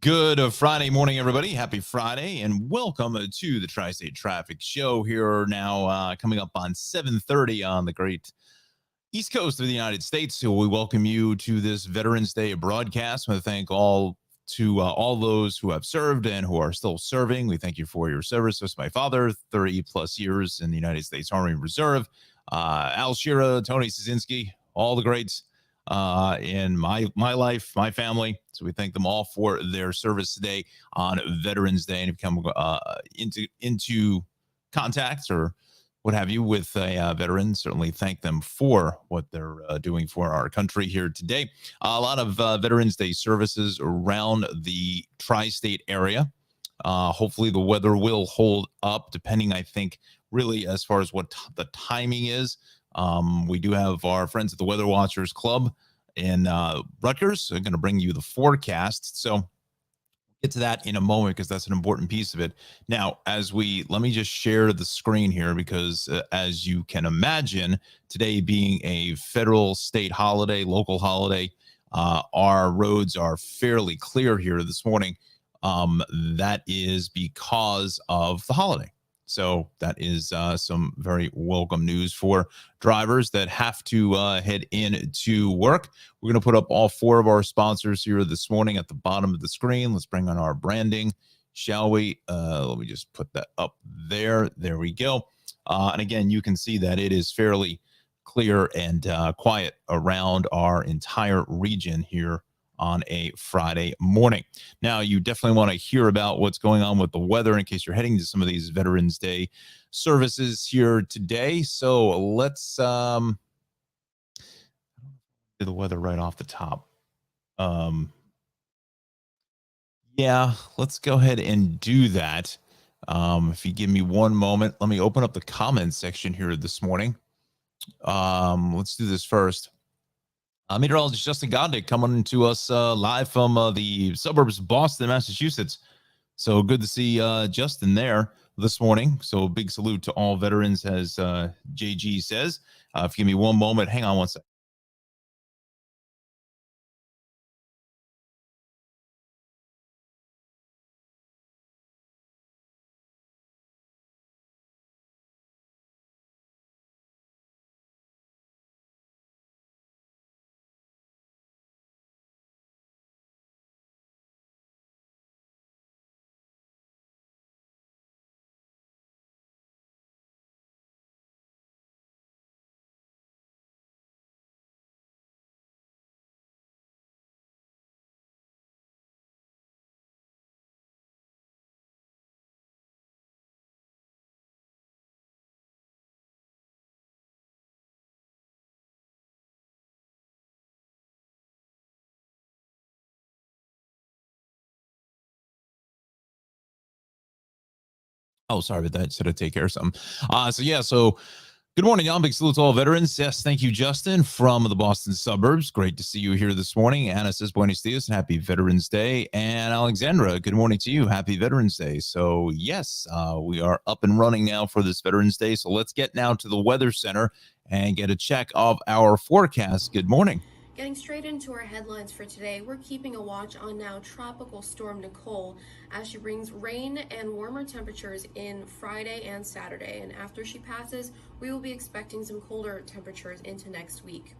Good Friday morning, everybody. Happy Friday, and welcome to the Tri-State Traffic Show here now, coming up on 7:30 on the great East Coast of the United States. So we welcome you to this Veterans Day broadcast. I want to thank all those who have served and who are still serving. We thank you for your service. This is my father, 30 plus years in the United States Army Reserve. Al Shira, Tony Szynski, all the greats in my life, my family. So we thank them all for their service today on Veterans Day, and if you come into contact or what have you with a veteran, certainly thank them for what they're doing for our country here today. A lot of Veterans Day services around the tri-state area. Hopefully the weather will hold up, depending, I think, really as far as what the timing is. We do have our friends at the Weather Watchers Club in Rutgers. They're going to bring you the forecast. So get to that in a moment because that's an important piece of it. Now, let me just share the screen here because as you can imagine, today being a federal, state holiday, local holiday, our roads are fairly clear here this morning. That is because of the holiday. So that is some very welcome news for drivers that have to head into work. We're going to put up all four of our sponsors here this morning at the bottom of the screen. Let's bring on our branding, shall we? Let me just put that up there. There we go. And again, you can see that it is fairly clear and quiet around our entire region here on a Friday morning. Now, you definitely want to hear about what's going on with the weather in case you're heading to some of these Veterans Day services here today. So let's do the weather right off the top. Yeah, let's go ahead and do that. If you give me one moment, let me open up the comments section here this morning. Let's do this first. Meteorologist Justin Goddick coming to us live from the suburbs of Boston, Massachusetts. So good to see Justin there this morning. So big salute to all veterans, as JG says. If you give me one moment, hang on one second. Oh, sorry about that. Should I take care of something? So good morning, y'all. Big salute to all veterans. Yes, thank you, Justin, from the Boston suburbs. Great to see you here this morning. Anna says, Buenos dias and happy Veterans Day. And Alexandra, good morning to you. Happy Veterans Day. So, yes, we are up and running now for this Veterans Day. So, let's get now to the Weather Center and get a check of our forecast. Good morning. Getting straight into our headlines for today, we're keeping a watch on now Tropical Storm Nicole as she brings rain and warmer temperatures in Friday and Saturday. And after she passes, we will be expecting some colder temperatures into next week.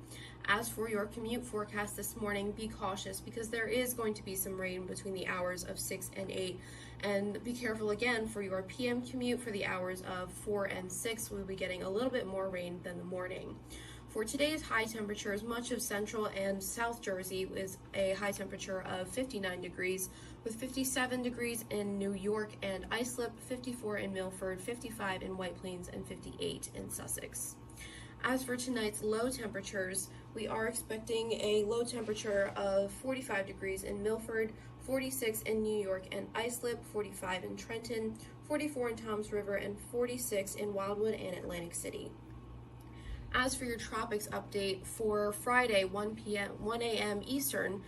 As for your commute forecast this morning, be cautious because there is going to be some rain between the hours of 6 and 8. And be careful again for your PM commute for the hours of 4 and 6. We'll be getting a little bit more rain than the morning. For today's high temperatures, much of central and south Jersey is a high temperature of 59 degrees, with 57 degrees in New York and Islip, 54 in Milford, 55 in White Plains, and 58 in Sussex. As for tonight's low temperatures, we are expecting a low temperature of 45 degrees in Milford, 46 in New York and Islip, 45 in Trenton, 44 in Toms River, and 46 in Wildwood and Atlantic City. As for your tropics update for Friday, 1 a.m. Eastern,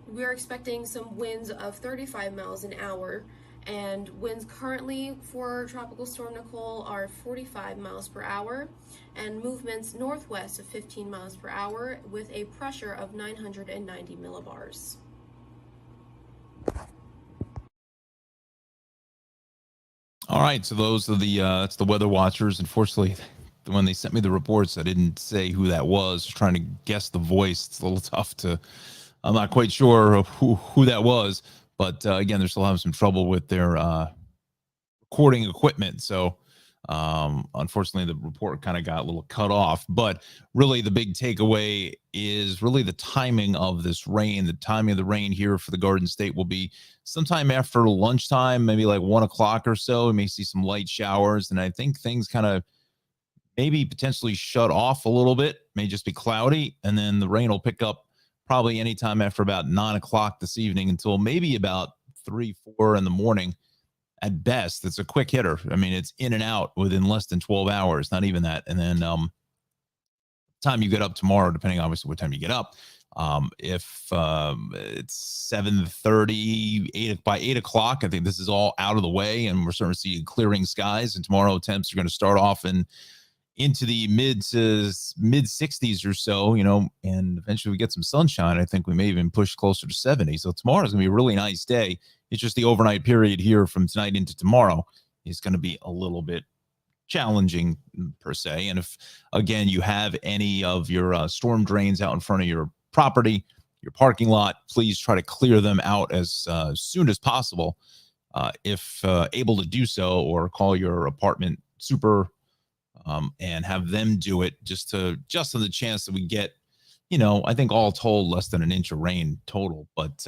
we're expecting some winds of 35 miles an hour, and winds currently for Tropical Storm Nicole are 45 miles per hour, and movements northwest of 15 miles per hour with a pressure of 990 millibars. All right, so those are the that's the weather watchers. Unfortunately, when they sent me the reports, I didn't say who that was. Just trying to guess the voice. It's a little tough to. I'm not quite sure of who that was, but again, they're still having some trouble with their recording equipment. So, unfortunately, the report kind of got a little cut off. But really, the big takeaway is really the timing of this rain. The timing of the rain here for the Garden State will be sometime after lunchtime, maybe like 1 o'clock or so. We may see some light showers, and I think things kind of maybe potentially shut off a little bit. May just be cloudy, and then the rain will pick up probably anytime after about 9 o'clock this evening until maybe about 3, 4 in the morning at best. It's a quick hitter. I mean, it's in and out within less than 12 hours, not even that. And then time you get up tomorrow, depending obviously what time you get up, if it's 7:30, 8 by 8 o'clock, I think this is all out of the way, and we're starting to see clearing skies. And tomorrow temps are going to start off into the mid 60s or so, and eventually we get some sunshine. I think we may even push closer to 70. So tomorrow is going to be a really nice day. It's just the overnight period here from tonight into tomorrow is going to be a little bit challenging per se. And if again you have any of your storm drains out in front of your property, your parking lot, please try to clear them out as soon as possible, if able to do so, or call your apartment super and have them do it, just on the chance that we get, I think all told less than an inch of rain total. But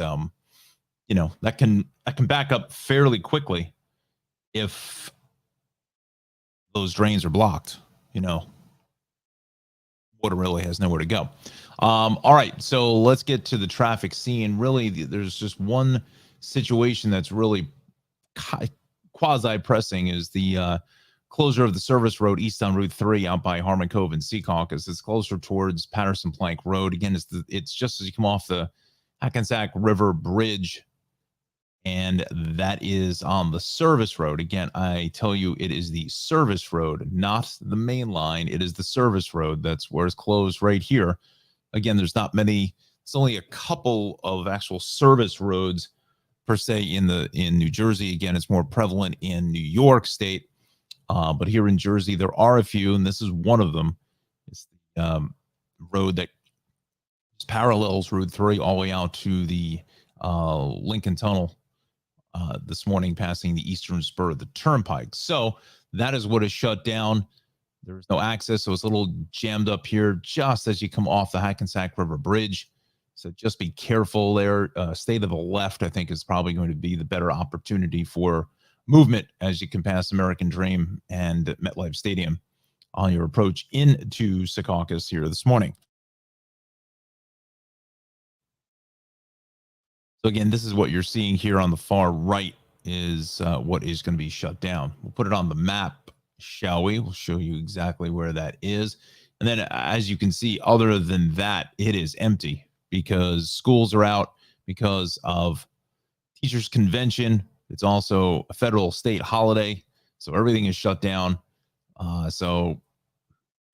that can back up fairly quickly if those drains are blocked. Water really has nowhere to go. All right, so let's get to the traffic scene. Really, there's just one situation that's really quasi pressing, is the closure of the service road east on Route 3 out by Harmon Cove and Secaucus. It's closer towards Patterson Plank Road. Again, it's just as you come off the Hackensack River Bridge, and that is on the service road. Again, I tell you, it is the service road, not the main line. It is the service road. That's where it's closed right here. Again, there's not many. It's only a couple of actual service roads per se in New Jersey. Again, it's more prevalent in New York State. But here in Jersey, there are a few, and this is one of them. It's the road that parallels Route 3 all the way out to the Lincoln Tunnel this morning, passing the eastern spur of the Turnpike. So that is what is shut down. There's no access, so it's a little jammed up here just as you come off the Hackensack River Bridge. So just be careful there. Stay to the left, I think, is probably going to be the better opportunity for movement as you can pass American Dream and MetLife Stadium on your approach into Secaucus here this morning. So again, this is what you're seeing here on the far right is what is going to be shut down. We'll put it on the map, shall we? We'll show you exactly where that is. And then as you can see, other than that, it is empty because schools are out because of teachers' convention. It's also a federal state holiday, so everything is shut down. So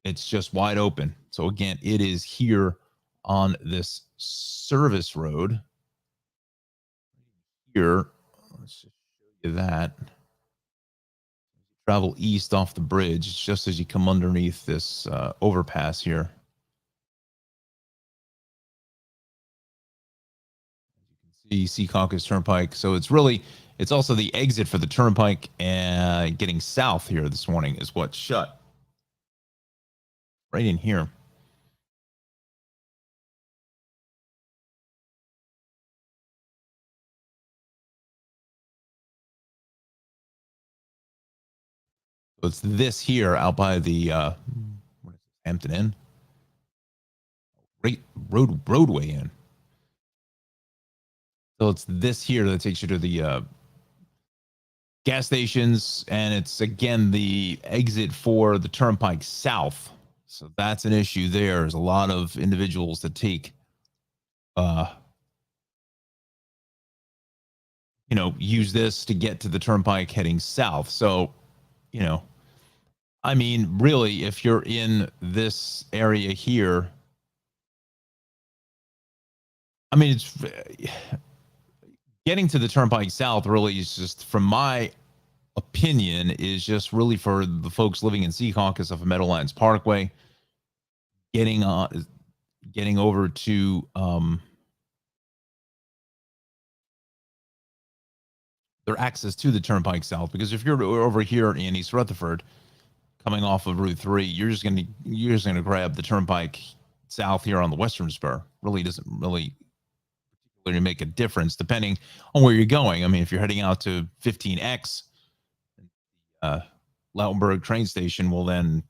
it's just wide open. So again, it is here on this service road. Here, let's just show you that. Travel east off the bridge, it's just as you come underneath this overpass here. You can see Secaucus Turnpike. So it's also the exit for the Turnpike, and getting south here this morning is what's shut. Right in here. So it's this here out by the Hampton Inn. Great roadway in. So it's this here that takes you to the gas stations, and it's again the exit for the Turnpike south. So that's an issue there. There's a lot of individuals that take use this to get to the Turnpike heading south. So, I mean, really, if you're in this area here, I mean, it's getting to the Turnpike south really is just, from my opinion is just really for the folks living in Secaucus off of Meadowlands Parkway, getting over to their access to the Turnpike South. Because if you're over here in East Rutherford, coming off of Route 3, you're just gonna grab the Turnpike South here on the Western Spur. Really doesn't really make a difference depending on where you're going. I mean, if you're heading out to 15X, Lautenberg train station, will then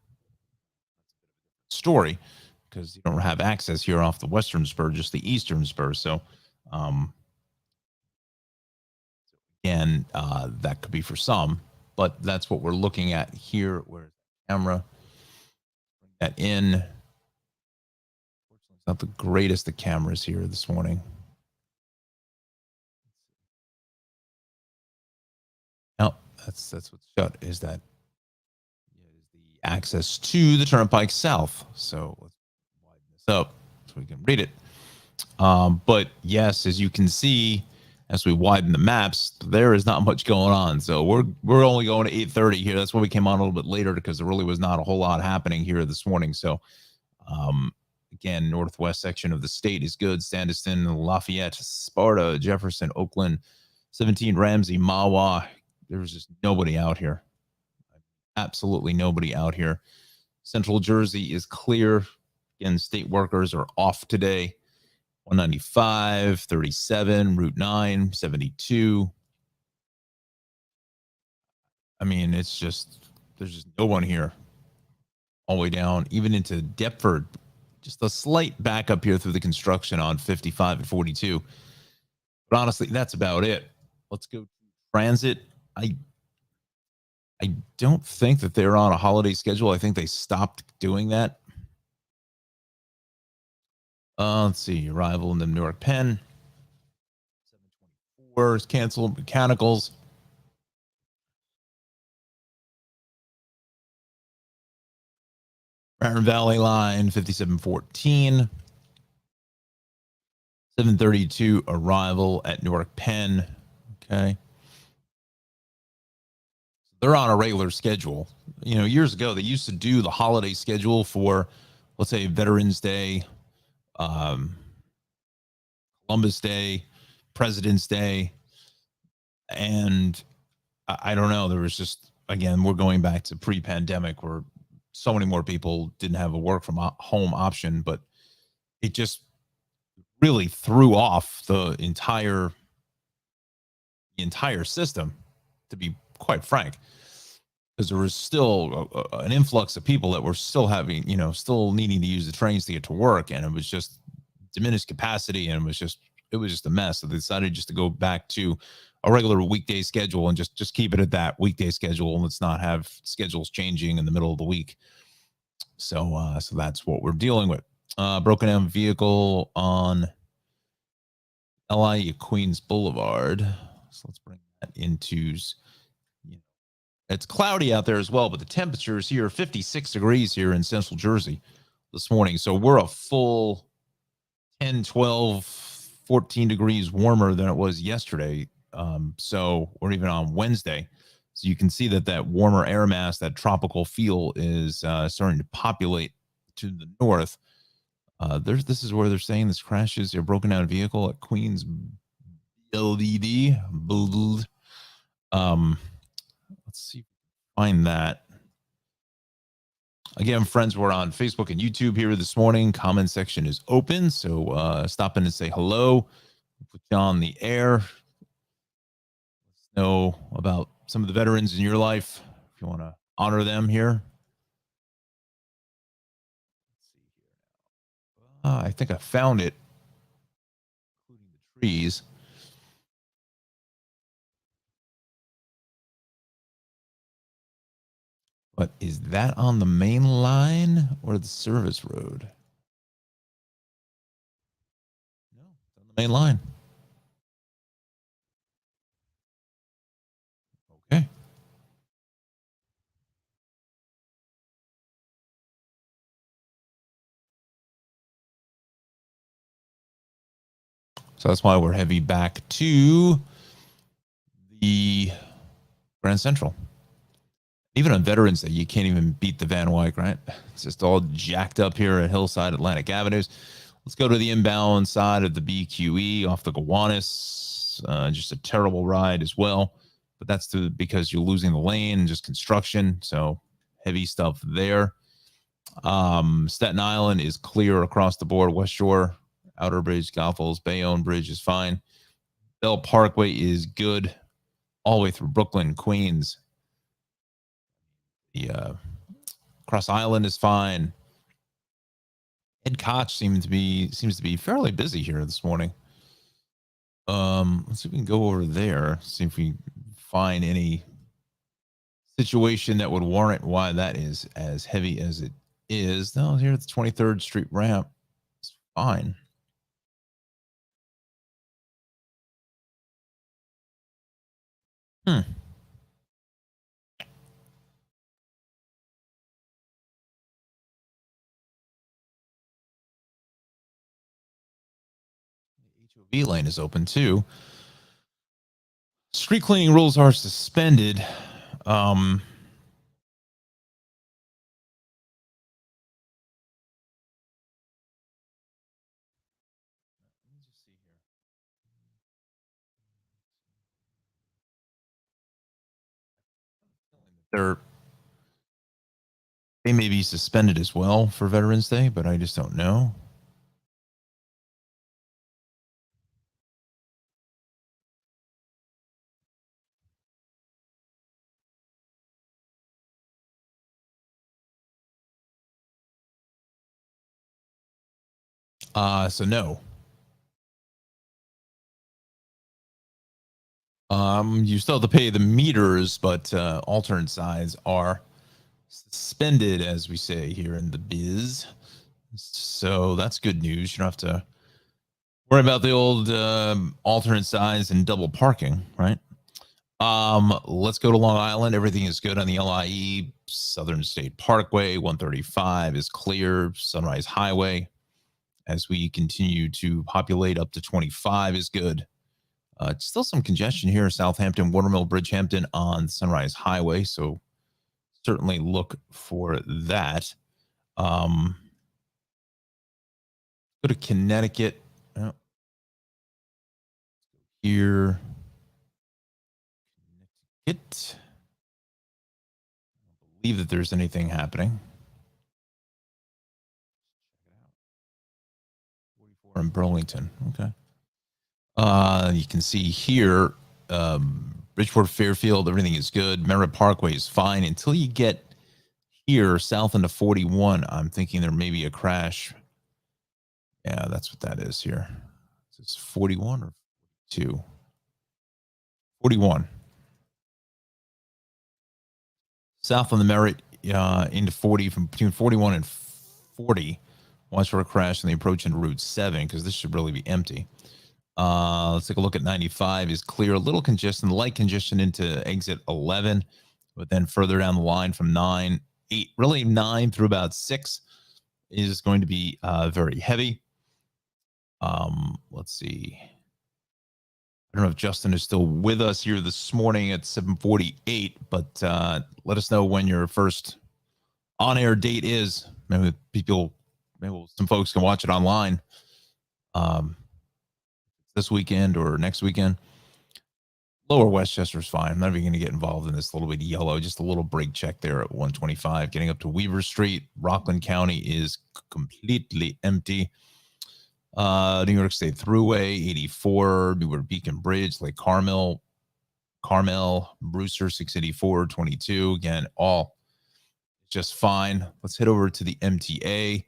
story, because you don't have access here off the Western Spur, just the Eastern Spur. So, again, that could be for some, but that's what we're looking at here. Where's the camera? Bring that in. It's not the greatest of cameras here this morning. No, that's what's shut, is that the access to the Turnpike South. So let's widen this up so we can read it. But yes, as you can see, as we widen the maps, there is not much going on. So we're only going to 8:30 here. That's why we came on a little bit later, because there really was not a whole lot happening here this morning. So again, northwest section of the state is good. Sandiston, Lafayette, Sparta, Jefferson, Oakland, 17 Ramsey, Mahwah. There's just nobody out here. Absolutely nobody out here. Central Jersey is clear. Again, state workers are off today. 195, 37, Route 9, 72. I mean, it's just, there's just no one here. All the way down, even into Deptford. Just a slight backup here through the construction on 55 and 42. But honestly, that's about it. Let's go to transit. I don't think that they're on a holiday schedule. I think they stopped doing that. Let's see. Arrival in the Newark Penn. 724 is canceled. Mechanicals. Barron Valley line, 5714. 732 arrival at Newark Penn. Okay. They're on a regular schedule. You know, years ago, they used to do the holiday schedule for, let's say, Veterans Day, Columbus Day, President's Day. And I don't know. There was just, again, we're going back to pre-pandemic where so many more people didn't have a work from home option, but it just really threw off the entire system, to be quite frank, because there was still an influx of people that were still having, still needing to use the trains to get to work, and it was just diminished capacity, and it was just a mess. So they decided just to go back to a regular weekday schedule and just keep it at that weekday schedule, and let's not have schedules changing in the middle of the week. So that's what we're dealing with. Broken down vehicle on LI Queens Boulevard. So let's bring that into, it's cloudy out there as well, but the temperature is here 56 degrees here in Central Jersey this morning. So we're a full 10, 12, 14 degrees warmer than it was yesterday. So we're even on Wednesday. So you can see that warmer air mass, that tropical feel, is starting to populate to the north. This is where they're saying this crashes a broken down vehicle at Queens LDD. Let's see if we can find that. Again, friends, we're on Facebook and YouTube here this morning. Comment section is open, so stop in and say hello. Put you on the air. Let's know about some of the veterans in your life if you want to honor them here. I think I found it, including the trees. But is that on the main line or the service road? No, it's on the main line. Okay. So that's why we're heavy back to the Grand Central. Even on Veterans Day, you can't even beat the Van Wyck, right? It's just all jacked up here at Hillside Atlantic Avenues. Let's go to the inbound side of the BQE off the Gowanus. Just a terrible ride as well. But that's because you're losing the lane and just construction. So heavy stuff there. Staten Island is clear across the board. West Shore, Outer Bridge, Goethals, Bayonne Bridge is fine. Bell Parkway is good all the way through Brooklyn, Queens. The Cross Island is fine. Ed Koch seems to be fairly busy here this morning. Let's see if we can go over there, see if we find any situation that would warrant why that is as heavy as it is. No, here at the 23rd Street ramp, it's fine. HOV lane is open too. Street cleaning rules are suspended. They may be suspended as well for Veterans Day, but I just don't know. So no. You still have to pay the meters, but alternate sides are suspended, as we say here in the biz. So that's good news. You don't have to worry about the old alternate sides and double parking, right? Let's go to Long Island. Everything is good on the LIE. Southern State Parkway, 135 is clear. Sunrise Highway, as we continue to populate up to 25 is good. Still some congestion here, Southampton, Watermill, Bridgehampton on Sunrise Highway. So certainly look for that. Go to Connecticut. Here. Connecticut. I don't believe that there's anything happening. 44 in Burlington. Okay. You can see here, Bridgeport, Fairfield, everything is good. Merritt Parkway is fine until you get here south into 41. I'm thinking there may be a crash. Yeah, that's what that is here. Is this 41 or 42? 41. South on the Merritt into 40, from between 41 and 40. Watch for a crash on the approach into Route 7, because this should really be empty. Let's take a look at 95 is clear. A little congestion, light congestion into exit 11, but then further down the line from 9, 8, really 9 through about 6 is going to be very heavy. Let's see. I don't know if Justin is still with us here this morning at 7:48, but let us know when your first on-air date is. Maybe some folks can watch it online. This weekend or next weekend. Lower Westchester is fine. I'm not even going to get involved in this little bit of yellow. Just a little brake check there at 125. Getting up to Weaver Street. Rockland County is completely empty. New York State Thruway, 84. Newark Beacon Bridge, Lake Carmel, Brewster, 684, 22. Again, all just fine. Let's head over to the MTA.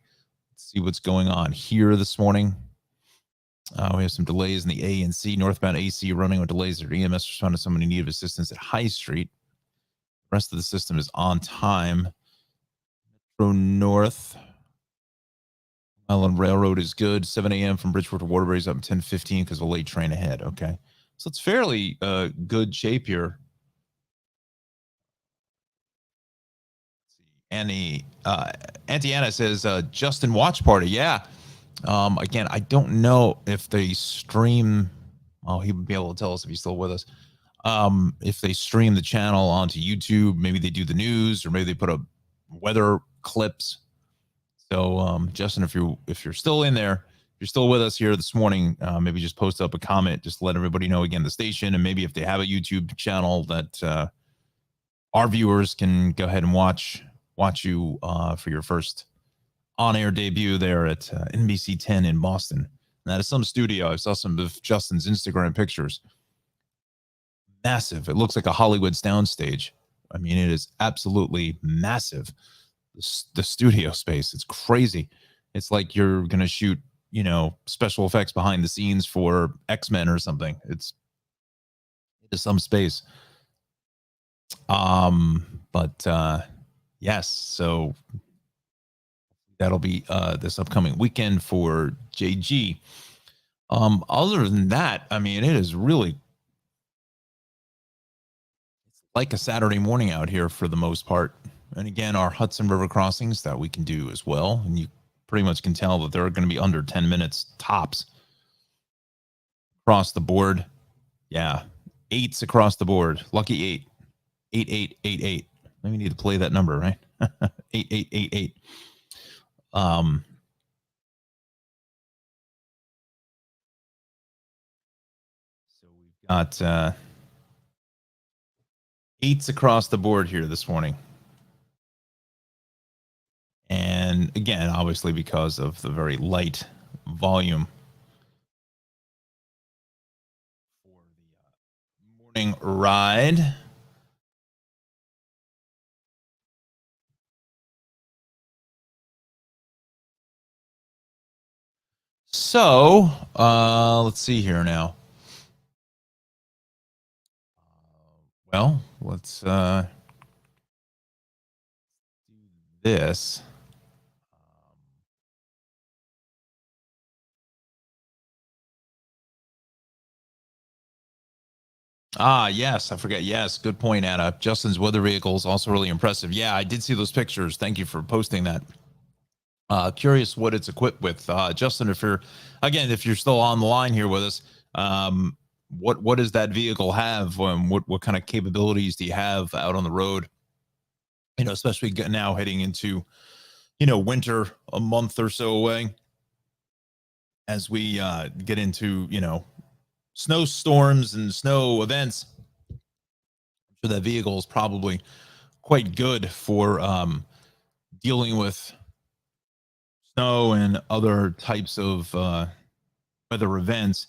Let's see what's going on here this morning. We have some delays in the A and C. Northbound AC running with delays at EMS responding to someone in need of assistance at High Street. The rest of the system is on time. Metro North. Island Railroad is good. 7 a.m. from Bridgeport to Waterbury is up 10:15 because of a late train ahead. Okay. So it's fairly good shape here. Auntie Anna says, Justin watch party. Yeah. Again, I don't know if they stream. Oh, he would be able to tell us if he's still with us. If they stream the channel onto YouTube, maybe they do the news, or maybe they put up weather clips. So, Justin, if you're still in there, if you're still with us here this morning, maybe just post up a comment, just let everybody know again the station, and maybe if they have a YouTube channel that our viewers can go ahead and watch you for your first on-air debut there at NBC 10 in Boston. And that is some studio. I saw some of Justin's Instagram pictures. Massive. It looks like a Hollywood soundstage. I mean, it is absolutely massive. The studio space, it's crazy. It's like you're gonna shoot, special effects behind the scenes for X-Men or something. It is some space. But yes, so that'll be this upcoming weekend for JG. Other than that, I mean, it is really like a Saturday morning out here for the most part. And again, our Hudson River crossings that we can do as well. And you pretty much can tell that they're going to be under 10 minutes tops across the board. Yeah. 8s across the board. Lucky 8. 8888. Maybe need to play that number, right? 8888. So we've got 8s across the board here this morning. And again, obviously because of the very light volume for the morning ride. So, let's see here now. Well, let's do this. Yes, I forget. Yes, good point, Anna. Justin's weather vehicle is also really impressive. Yeah, I did see those pictures. Thank you for posting that. Curious what it's equipped with. Justin, if you're still on the line here with us, what does that vehicle have? What kind of capabilities do you have out on the road? Especially now heading into, winter, a month or so away, as we get into, snowstorms and snow events. I'm sure that vehicle is probably quite good for dealing with snow and other types of weather events.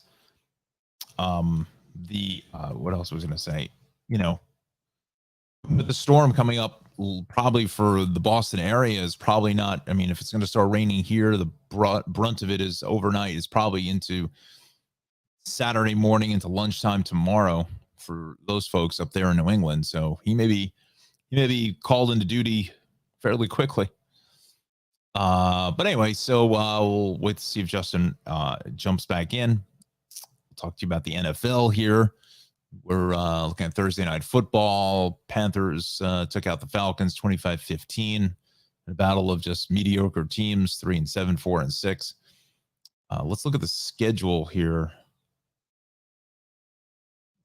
What else was I going to say? With the storm coming up, probably for the Boston area is probably not. I mean, if it's going to start raining here, the brunt of it is overnight. It's probably into Saturday morning into lunchtime tomorrow for those folks up there in New England. So he may be called into duty fairly quickly. But anyway, so we'll wait to see if Justin jumps back in. We'll talk to you about the NFL here. We're looking at Thursday night football. Panthers took out the Falcons 25-15 in a battle of just mediocre teams, 3-7, 4-6. Let's look at the schedule here.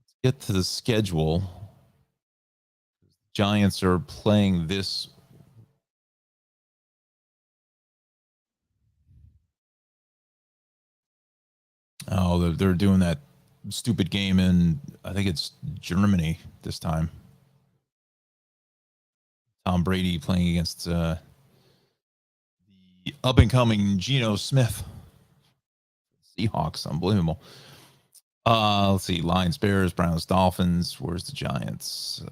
Let's get to the schedule. Giants are playing this. Oh, they're doing that stupid game in, I think it's Germany this time. Tom Brady playing against the up and coming Geno Smith. Seahawks, unbelievable. Let's see. Lions, Bears, Browns, Dolphins. Where's the Giants?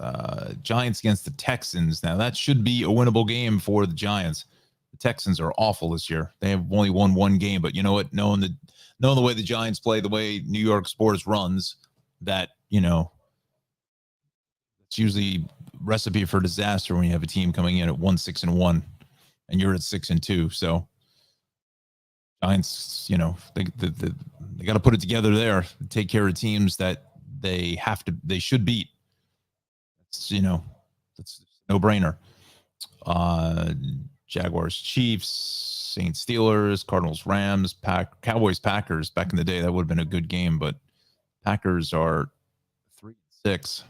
Giants against the Texans. Now that should be a winnable game for the Giants. The Texans are awful this year. They have only won one game, but you know what? Knowing the way the Giants play, the way New York sports runs, that it's usually recipe for disaster when you have a team coming in at 1-6-1, and you're at 6-2. So Giants, they got to put it together there, take care of teams that they should beat. It's, that's no brainer. Jaguars, Chiefs, Saints, Steelers, Cardinals, Rams, Cowboys, Packers. Back in the day, that would have been a good game, but Packers are 6.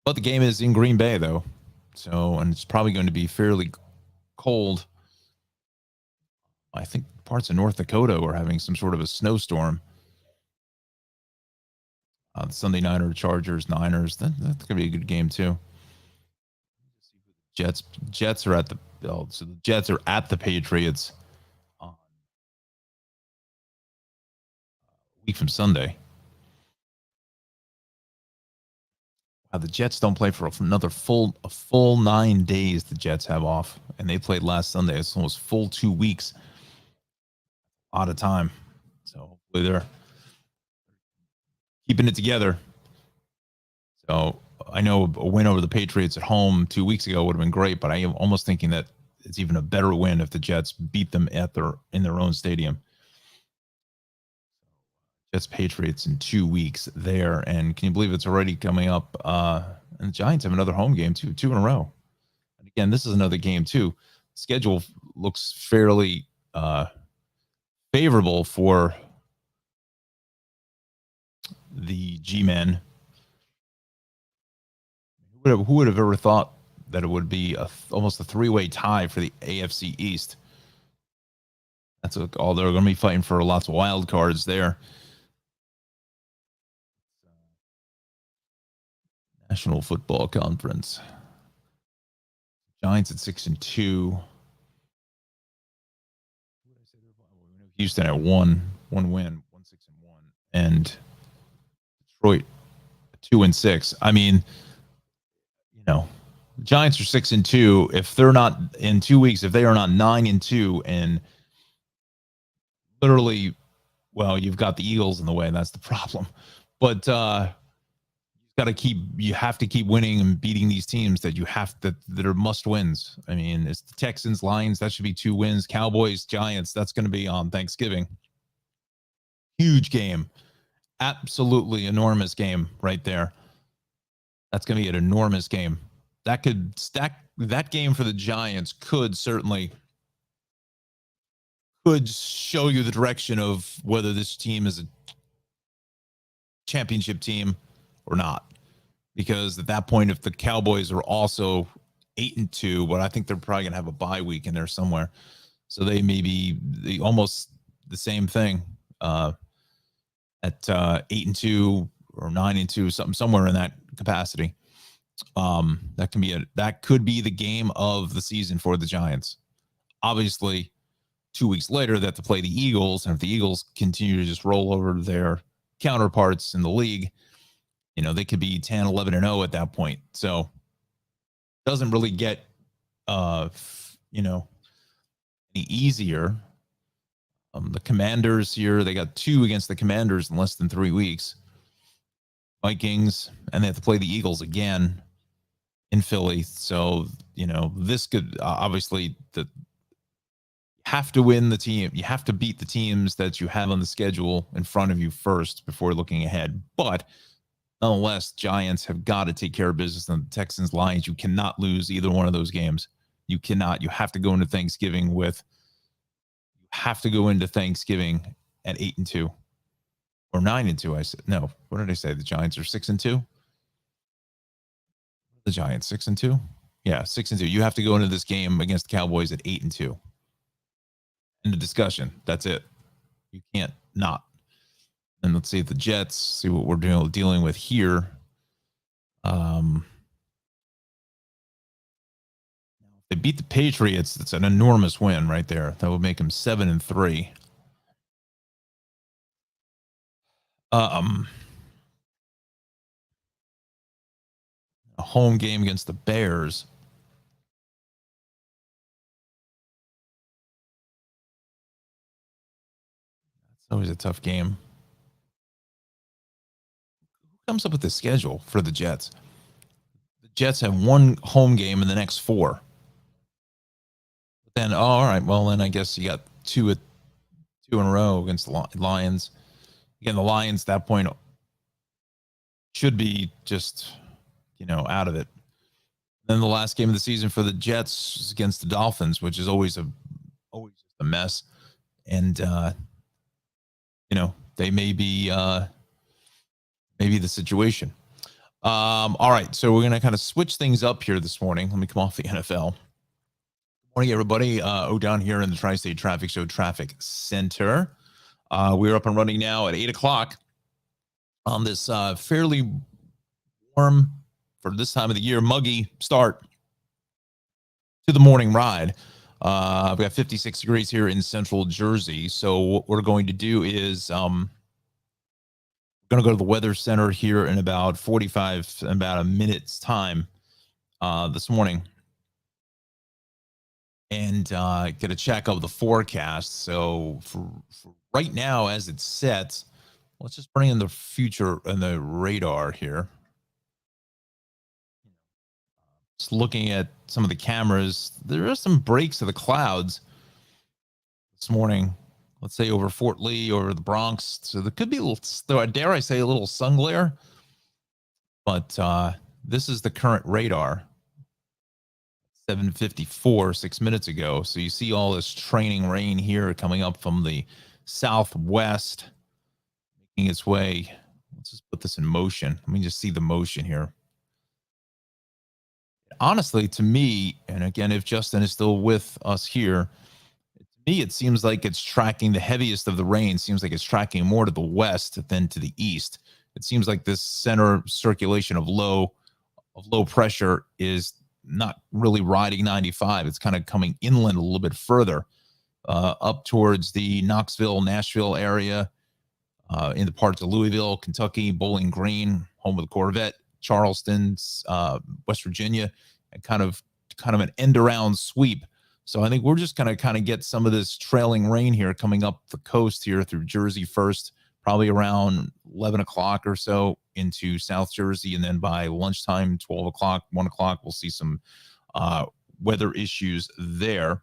But the game is in Green Bay, though. So, and it's probably going to be fairly cold. I think parts of North Dakota are having some sort of a snowstorm. The Sunday nighter, Chargers, Niners. That's going to be a good game, too. Jets are at the so the Jets are at the Patriots on a week from Sunday. Wow, the Jets don't play for another full 9 days. The Jets have off, and they played last Sunday. It's almost full 2 weeks out of time. So hopefully they're keeping it together. So I know a win over the Patriots at home 2 weeks ago would have been great, but I am almost thinking that it's even a better win if the Jets beat them in their own stadium. Jets Patriots in 2 weeks there, and can you believe it's already coming up? And the Giants have another home game too, 2 in a row. And again, this is another game too. Schedule looks fairly favorable for the G-men. Who would have ever thought that it would be almost a 3-way tie for the AFC East? That's all they're going to be fighting for. Lots of wild cards there. National Football Conference. Giants at 6-2. Houston at one win, 1-6-1, and Detroit 2-6. I mean, you know, the Giants are 6-2. If they're not in 2 weeks, if they are not 9-2, and literally, well, you've got the Eagles in the way, and that's the problem. But you have to keep winning and beating these teams that are must wins. I mean, it's the Texans, Lions, that should be 2 wins. Cowboys, Giants, that's going to be on Thanksgiving. Huge game. Absolutely enormous game right there. That's going to be an enormous game. That game for the Giants could show you the direction of whether this team is a championship team or not. Because at that point, if the Cowboys are also 8-2, but I think they're probably going to have a bye week in there somewhere. So they may be almost the same thing at 8-2 or 9-2, somewhere in that capacity. That could be the game of the season for the Giants. Obviously, 2 weeks later, they have to play the Eagles, and if the Eagles continue to just roll over their counterparts in the league, you know, they could be 10, 11-0 at that point. So it doesn't really get, any easier. The Commanders here, they got 2 against the Commanders in less than 3 weeks. Vikings, and they have to play the Eagles again in Philly. So, you know, this could obviously have to win the team. You have to beat the teams that you have on the schedule in front of you first before looking ahead. But nonetheless, Giants have got to take care of business on the Texans, Lions. You cannot lose either one of those games. You cannot. You have to go into Thanksgiving at 8-2 or 9-2. I said, no, what did I say? The Giants are 6-2. The Giants 6-2. Yeah, 6-2. You have to go into this game against the Cowboys at 8-2. End of discussion. That's it. You can't not. And let's see the Jets, see what we're dealing with here. They beat the Patriots. That's an enormous win right there. That would make them 7-3. A home game against the Bears. That's always a tough game. Comes up with the schedule for the Jets? The Jets have 1 home game in the next 4. But then, all right, well, then I guess you got 2 in a row against the Lions. Again, the Lions at that point should be just, out of it. Then the last game of the season for the Jets is against the Dolphins, which is always a mess. And, they may be the situation. All right, so we're gonna kind of switch things up here this morning. Let me come off the NFL. Good morning, everybody. Down here in the Tri-State Traffic Show Traffic Center. We're up and running now at 8 o'clock on this fairly warm, for this time of the year, muggy start to the morning ride. We've got 56 degrees here in central Jersey. So what we're going to do is going to go to the Weather Center here in about a minute's time this morning, and get a check of the forecast. So for right now, as it's set, let's just bring in the future and the radar here. Just looking at some of the cameras, there are some breaks of the clouds this morning. Let's say over Fort Lee or the Bronx. So there could be a little, dare I say, a little sun glare. But this is the current radar. 7:54, 6 minutes ago. So you see all this training rain here coming up from the southwest, making its way. Let's just put this in motion. Let me just see the motion here. Honestly, to me, and again, if Justin is still with us here, to me, it seems like it's tracking the heaviest of the rain, seems like it's tracking more to the west than to the east. It seems like this center circulation of low pressure is not really riding 95. It's kind of coming inland a little bit further, up towards the Knoxville, Nashville area, in the parts of Louisville, Kentucky, Bowling Green, home of the Corvette, Charleston, West Virginia, and kind of an end around sweep. So I think we're just going to kind of get some of this trailing rain here coming up the coast here through Jersey first, probably around 11 o'clock or so into South Jersey. And then by lunchtime, 12 o'clock, 1 o'clock, we'll see some weather issues there.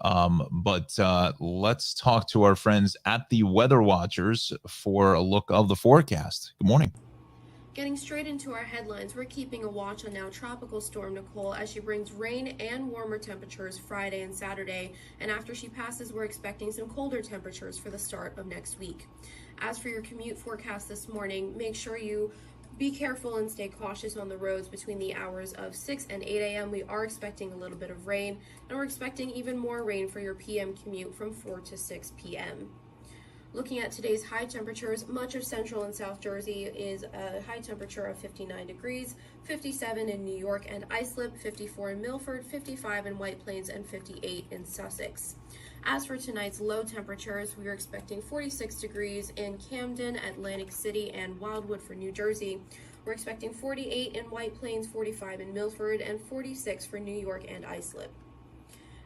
But let's talk to our friends at the Weather Watchers for a look of the forecast. Good morning. Getting straight into our headlines, we're keeping a watch on now Tropical Storm Nicole as she brings rain and warmer temperatures Friday and Saturday. And after she passes, we're expecting some colder temperatures for the start of next week. As for your commute forecast this morning, make sure you be careful and stay cautious on the roads between the hours of 6 and 8 a.m. We are expecting a little bit of rain, and we're expecting even more rain for your p.m. commute from 4 to 6 p.m. Looking at today's high temperatures, much of central and South Jersey is a high temperature of 59 degrees, 57 in New York and Islip, 54 in Milford, 55 in White Plains, and 58 in Sussex. As for tonight's low temperatures, we are expecting 46 degrees in Camden, Atlantic City, and Wildwood for New Jersey. We're expecting 48 in White Plains, 45 in Milford, and 46 for New York and Islip.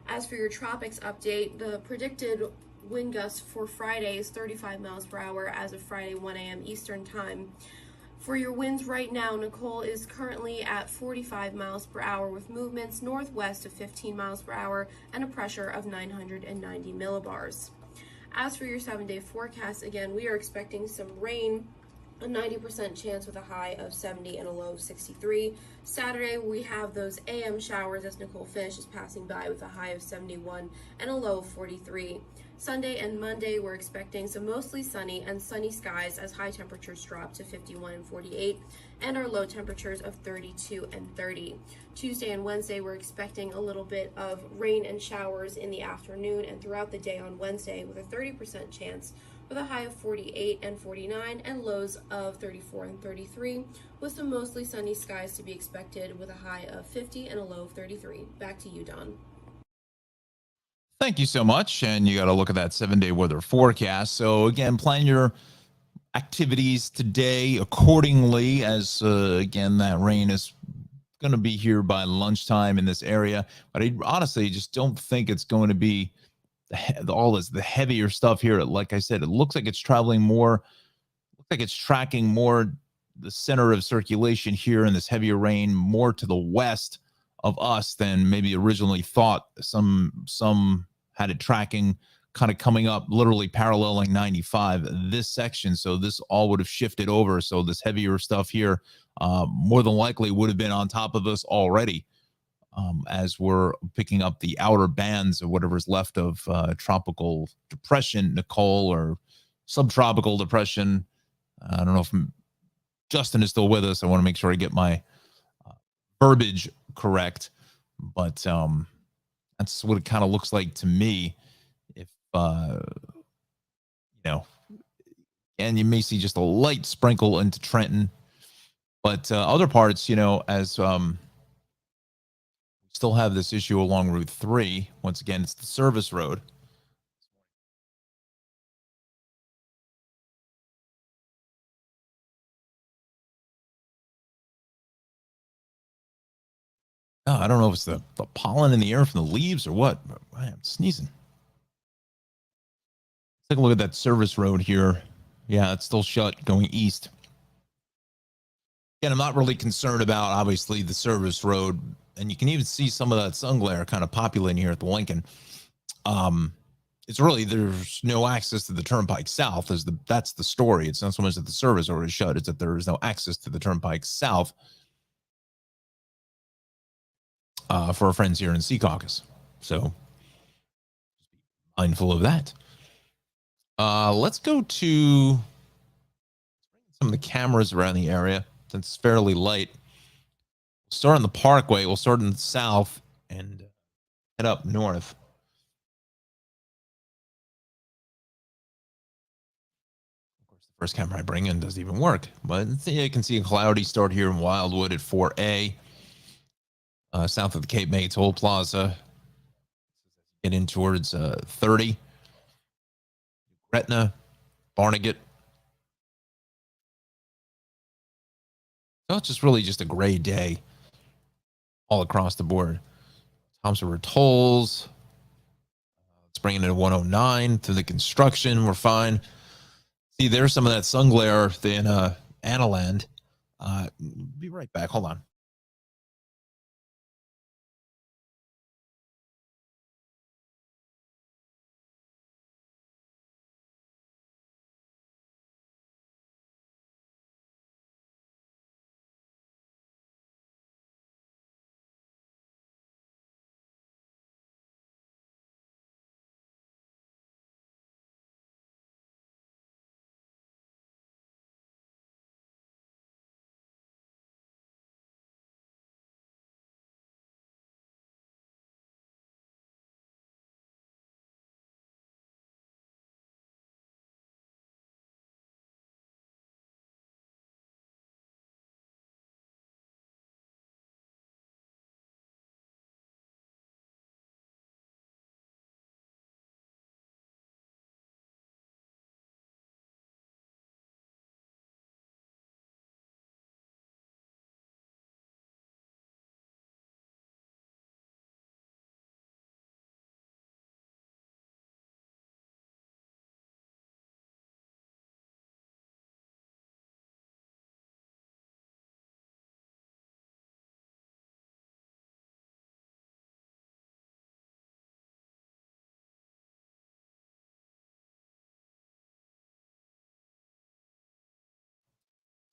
As for your tropics update, the predicted wind gusts for Friday is 35 miles per hour as of Friday 1 a.m. Eastern Time. For your winds right now, Nicole is currently at 45 miles per hour with movements northwest of 15 miles per hour and a pressure of 990 millibars. As for your 7-day forecast, again, we are expecting some rain, a 90% chance with a high of 70 and a low of 63. Saturday, we have those AM showers as Nicole finishes passing by with a high of 71 and a low of 43. Sunday and Monday, we're expecting some mostly sunny and sunny skies as high temperatures drop to 51 and 48, and our low temperatures of 32 and 30. Tuesday and Wednesday, we're expecting a little bit of rain and showers in the afternoon and throughout the day on Wednesday with a 30% chance, with a high of 48 and 49 and lows of 34 and 33, with some mostly sunny skies to be expected with a high of 50 and a low of 33. Back to you, Don. Thank you so much. And you got to look at that 7-day weather forecast. So again, plan your activities today accordingly, as again, that rain is going to be here by lunchtime in this area. But I honestly just don't think it's going to be the heavier stuff here. Like I said, it looks like it's traveling more, looks like it's tracking more the center of circulation here in this heavier rain more to the west of us than maybe originally thought. Some had it tracking kind of coming up, literally paralleling 95, this section. So this all would have shifted over. So this heavier stuff here, more than likely would have been on top of us already, as we're picking up the outer bands of whatever's left of tropical depression, Nicole, or subtropical depression. I don't know if Justin is still with us. I want to make sure I get my verbiage correct, but that's what it kind of looks like to me. If and you may see just a light sprinkle into Trenton, but other parts, as still have this issue along Route 3. Once again, it's the service road. Oh, I don't know if it's the pollen in the air from the leaves or what, but I'm sneezing. Let's take a look at that service road here. Yeah, it's still shut going east. Again, I'm not really concerned about, obviously, the service road. And you can even see some of that sun glare kind of populating here at the Lincoln. It's really, there's no access to the Turnpike South. That's the story. It's not so much that the service road is shut, it's that there is no access to the Turnpike South. For our friends here in Secaucus. So mindful of that. Let's go to some of the cameras around the area. It's fairly light. We'll start on the Parkway. We'll start in the south and head up north. Of course, the first camera I bring in doesn't even work, but you can see a cloudy start here in Wildwood at 4A. South of the Cape May Toll Plaza. Get in towards 30. Gretna, Barnegat. So it's just really just a gray day all across the board. Thompson River tolls. Let's bring it to 109 through the construction. We're fine. See, there's some of that sun glare in Analand. Be right back. Hold on.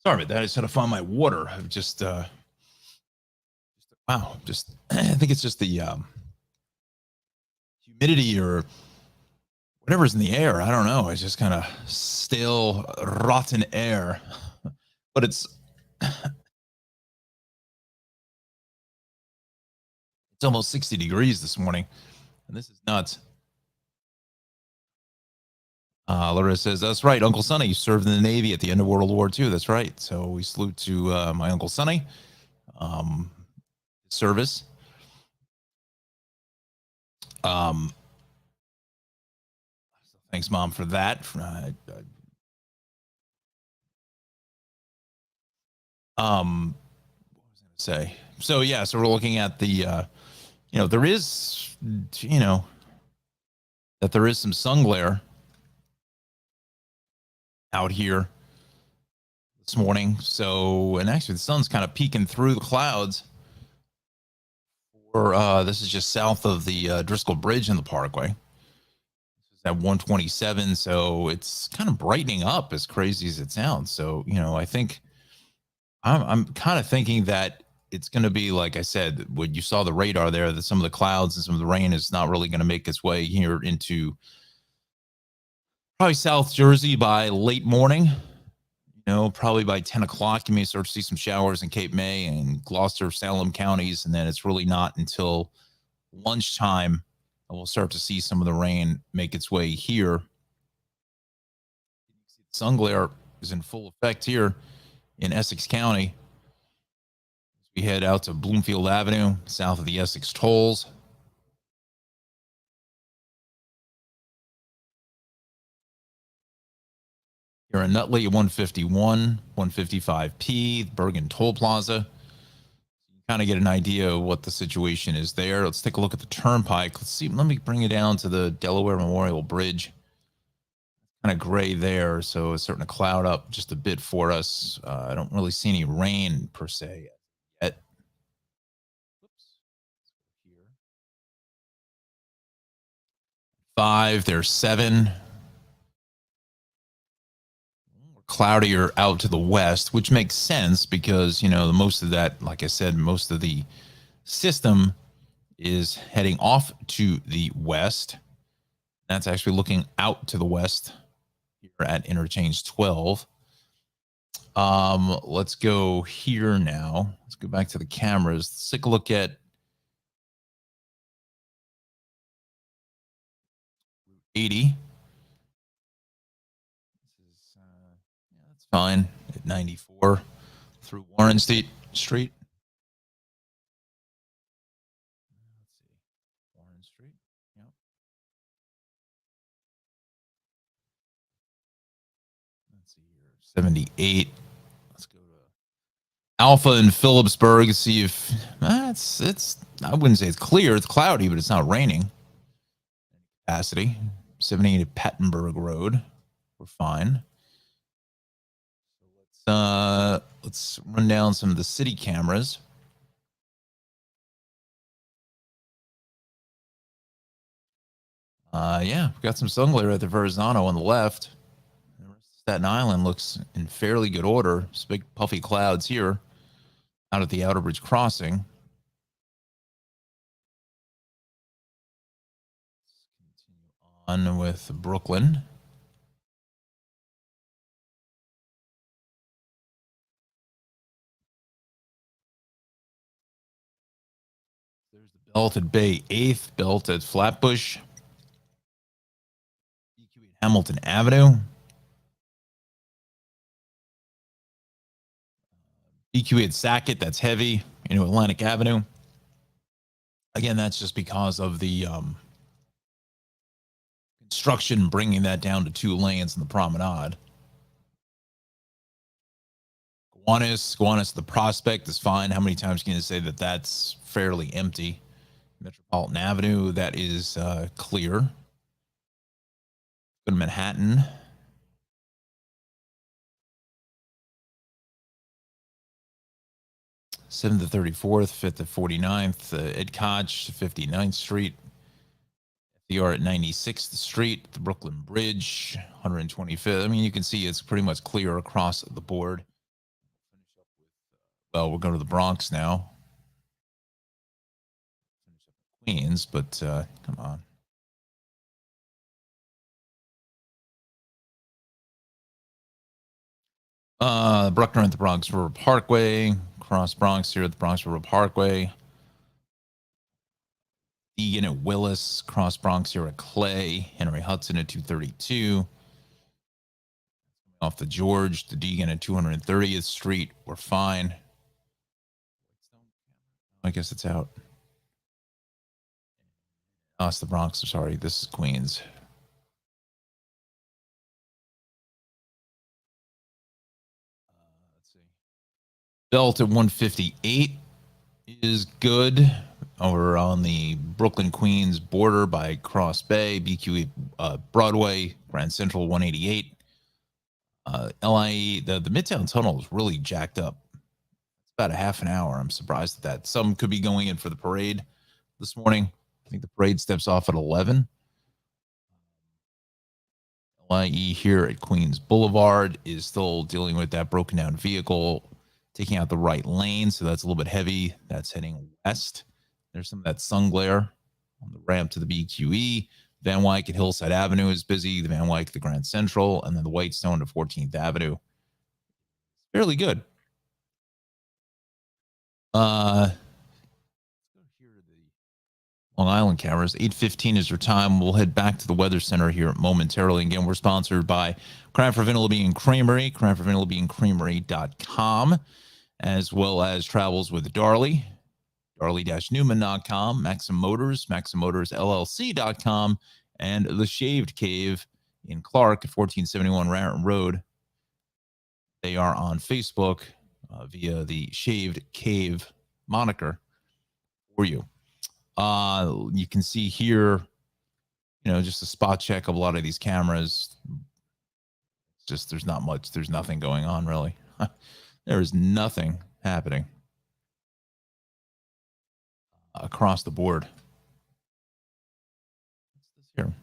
Sorry about that. I just had to find my water. I've just wow, just I think it's just the humidity or whatever's in the air. I don't know. It's just kind of stale, rotten air. But it's almost 60 degrees this morning, and this is nuts. Laura says, that's right. Uncle Sonny served in the Navy at the end of World War II. That's right. So we salute to my Uncle Sonny. Service. Thanks, Mom, for that. What was I going to say? So, yeah, so we're looking at the, there is, that there is some sun glare out here this morning. So, and actually the sun's kind of peeking through the clouds. This is just south of the Driscoll Bridge in the Parkway. This is at 127, so it's kind of brightening up, as crazy as it sounds. So, I think I'm kind of thinking that it's going to be, like I said, when you saw the radar there, that some of the clouds and some of the rain is not really going to make its way here into probably South Jersey by late morning. Probably by 10 o'clock, you may start to see some showers in Cape May and Gloucester, Salem counties. And then it's really not until lunchtime that we'll start to see some of the rain make its way here. Sun glare is in full effect here in Essex County. As we head out to Bloomfield Avenue, south of the Essex tolls. Here in Nutley, 151, 155P, Bergen Toll Plaza. You kind of get an idea of what the situation is there. Let's take a look at the turnpike. Let's see. Let me bring it down to the Delaware Memorial Bridge. Kind of gray there, so it's starting to cloud up just a bit for us. I don't really see any rain per se yet. Oops. Here. 5, there's 7. Cloudier out to the west, which makes sense because, most of that, like I said, most of the system is heading off to the west. That's actually looking out to the west here at interchange 12. Let's go here now. Let's go back to the cameras. Let's take a look at Route 80. That's fine at 94 through Warren Street. Let's see. Warren Street. Yep. Let's see here. 78. Let's go to Alpha and Phillipsburg. See if it's I wouldn't say it's clear. It's cloudy, but it's not raining. Capacity. 78 at Pattenberg Road. We're fine. Let's run down some of the city cameras. Yeah, we've got some sun glare at the Verrazano on the left. Staten Island looks in fairly good order. Some big puffy clouds here out at the Outerbridge crossing. Let's continue on with Brooklyn. There's the belt at Bay 8th, belt at Flatbush, BQ at Hamilton Avenue, BQ at Sackett, that's heavy, Atlantic Avenue. Again, that's just because of the construction bringing that down to 2 lanes in the promenade. Gowanus, the Prospect is fine. How many times can you say that that's fairly empty? Metropolitan Avenue, that is clear. Go to Manhattan. Seventh to 34th, 5th to 49th, Ed Koch, 59th Street. FDR at 96th Street, the Brooklyn Bridge, 125th. I mean, you can see it's pretty much clear across the board. Well, we're going to the Bronx now. Queens, but come on. Bruckner at the Bronx River Parkway, cross Bronx here at the Bronx River Parkway. Deegan at Willis, cross Bronx here at Clay. Henry Hudson at 232. Off the George, the Deegan at 230th Street. We're fine. I guess it's out. Oh, it's the Bronx. I'm sorry. This is Queens. Let's see. Belt at 158 is good. Over on the Brooklyn Queens border by Cross Bay, BQ Broadway, Grand Central 188. LIE, the Midtown Tunnel is really jacked up. It's about a half an hour. I'm surprised at that. Some could be going in for the parade this morning. I think the parade steps off at 11. LIE here at Queens Boulevard is still dealing with that broken down vehicle taking out the right lane. So that's a little bit heavy. That's heading west. There's some of that sun glare on the ramp to the BQE. Van Wyck at Hillside Avenue is busy. The Van Wyck, the Grand Central, and then the Whitestone to 14th Avenue fairly good. Here are the Long Island cameras. 8:15 is our time. We'll head back to the Weather Center here momentarily. Again, we're sponsored by Cranford Vanilla Bean Creamery, CranfordVanillaBeanCreamery.com, as well as Travels with Darley, Darley-Newman.com, Maxim Motors, MaximMotorsLLC.com, and The Shaved Cave in Clark at 1471 Raritan Road. They are on Facebook via the Shaved Cave moniker for you. You can see here, just a spot check of a lot of these cameras. Just there's not much. There's nothing going on really. There is nothing happening across the board. What's this here?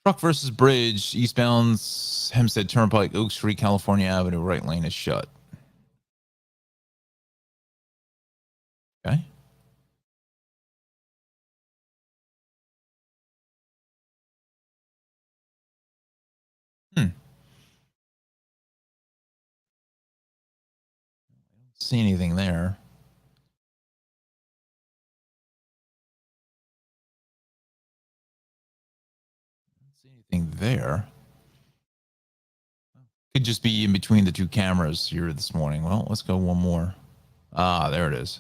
Truck versus bridge, eastbound Hempstead Turnpike, Oak Street, California Avenue, right lane is shut. Okay. See anything there? Don't see anything there. Could just be in between the two cameras here this morning. Well, let's go one more. Ah, there it is.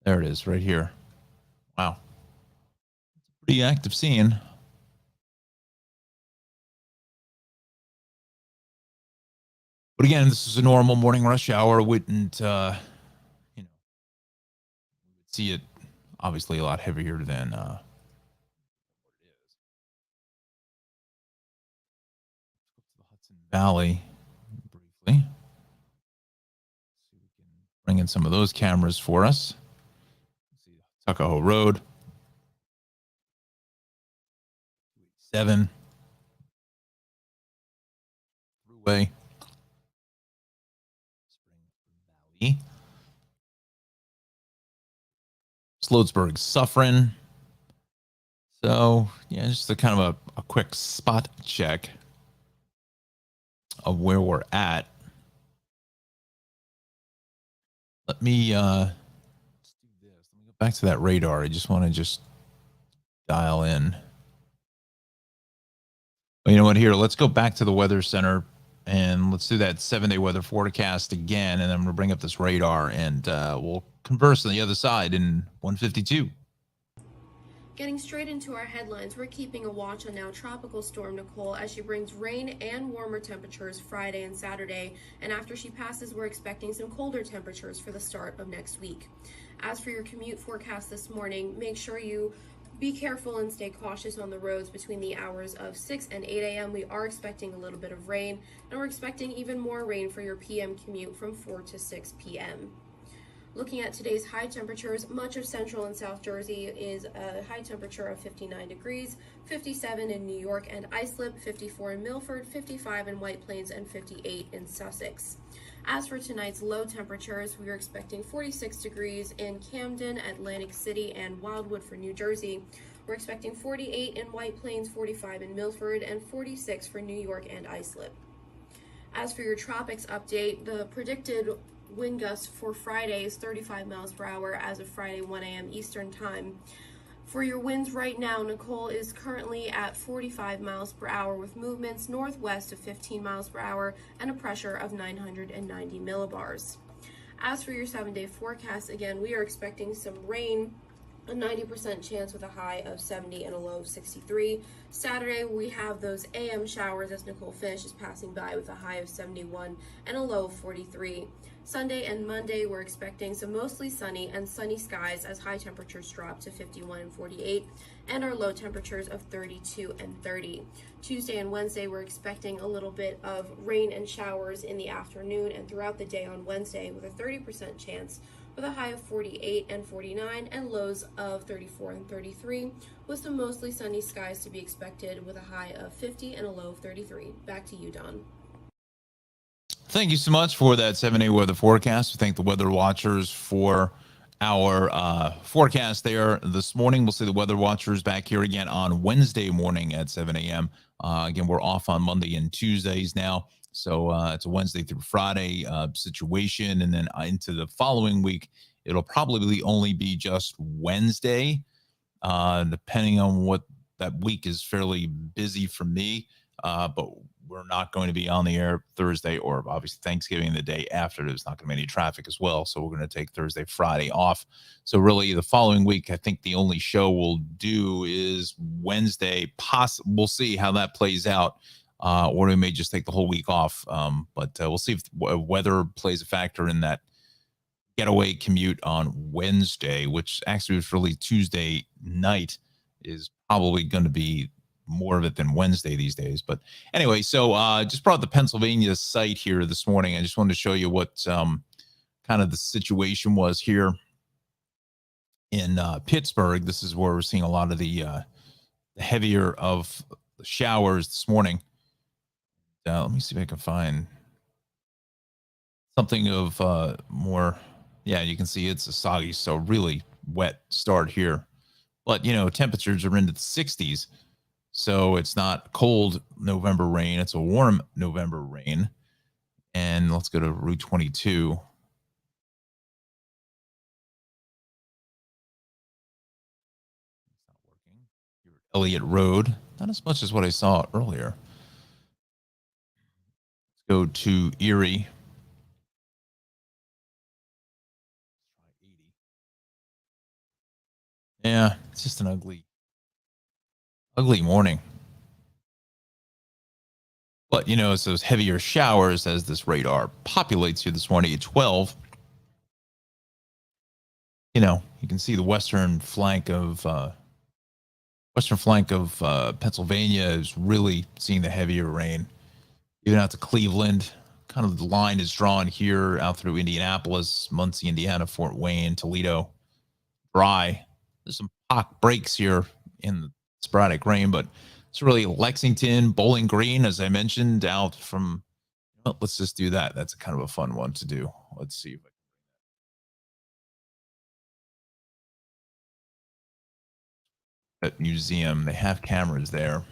There it is, right here. Wow. Pretty active scene. But again, this is a normal morning rush hour. Wouldn't see it obviously a lot heavier than what it is. The Hudson Valley briefly. See if we can bring in some of those cameras for us. See Tuckahoe Road. 7 Thruway. Spring Valley. Sloatsburg Suffering. So, yeah, just a kind of a quick spot check of where we're at. Let me let's do this. Let me go back to that radar. I just want to dial in. Well, you know what? Here, let's go back to the Weather Center and let's do that 7-day weather forecast again. And I'm going to bring up this radar and we'll converse on the other side in 152. Getting straight into our headlines, we're keeping a watch on now Tropical Storm Nicole as she brings rain and warmer temperatures Friday and Saturday. And after she passes, we're expecting some colder temperatures for the start of next week. As for your commute forecast this morning, make sure you be careful and stay cautious on the roads between the hours of 6 and 8 a.m. We are expecting a little bit of rain, and we're expecting even more rain for your PM commute from 4 to 6 p.m. Looking at today's high temperatures, much of central and South Jersey is a high temperature of 59 degrees, 57 in New York and Islip, 54 in Milford, 55 in White Plains, and 58 in Sussex. As for tonight's low temperatures, we are expecting 46 degrees in Camden, Atlantic City, and Wildwood for New Jersey. We're expecting 48 in White Plains, 45 in Milford, and 46 for New York and Islip. As for your tropics update, the predicted wind gusts for Friday is 35 miles per hour as of Friday 1 a.m. Eastern Time. For your winds right now, Nicole is currently at 45 miles per hour with movements northwest of 15 miles per hour and a pressure of 990 millibars. As for your 7-day forecast, again, we are expecting some rain, a 90% chance with a high of 70 and a low of 63. Saturday, we have those AM showers as Nicole finishes passing by with a high of 71 and a low of 43. Sunday and Monday, we're expecting some mostly sunny and sunny skies as high temperatures drop to 51 and 48, and our low temperatures of 32 and 30. Tuesday and Wednesday, we're expecting a little bit of rain and showers in the afternoon and throughout the day on Wednesday with a 30% chance with a high of 48 and 49 and lows of 34 and 33, with some mostly sunny skies to be expected with a high of 50 and a low of 33. Back to you, Don. Thank you so much for that 7-day weather forecast. We thank the weather watchers for our forecast there this morning. We'll see the weather watchers back here again on Wednesday morning at 7 a.m. Again, we're off on Monday and Tuesdays now. So it's a Wednesday through Friday situation. And then into the following week, it'll probably only be just Wednesday, depending on what that week is fairly busy for me. But we're not going to be on the air Thursday, or obviously Thanksgiving the day after. There's not going to be any traffic as well. So we're going to take Thursday, Friday off. So really the following week, I think the only show we'll do is Wednesday. We'll see how that plays out. Or we may just take the whole week off. But we'll see if weather plays a factor in that getaway commute on Wednesday, which actually was really Tuesday night, is probably going to be more of it than Wednesday these days. But anyway, so just brought the Pennsylvania site here this morning. I just wanted to show you what kind of the situation was here in Pittsburgh. This is where we're seeing a lot of the heavier of the showers this morning. Let me see if I can find something of more. Yeah, you can see it's a soggy, so really wet start here. But, you know, temperatures are into the 60s. So it's not cold November rain. It's a warm November rain. And let's go to Route 22. It's not working. Here at Elliott Road. Not as much as what I saw earlier. Let's go to Erie. Yeah, it's just an ugly morning. But, you know, it's those heavier showers as this radar populates here this morning at 12. You know, you can see the western flank of Pennsylvania is really seeing the heavier rain. Even out to Cleveland, kind of the line is drawn here out through Indianapolis, Muncie, Indiana, Fort Wayne, Toledo, dry. There's some breaks here in the sporadic rain, but it's really Lexington, Bowling Green, as I mentioned, out from, well, let's just do that. That's kind of a fun one to do. Let's see if I that museum, they have cameras there.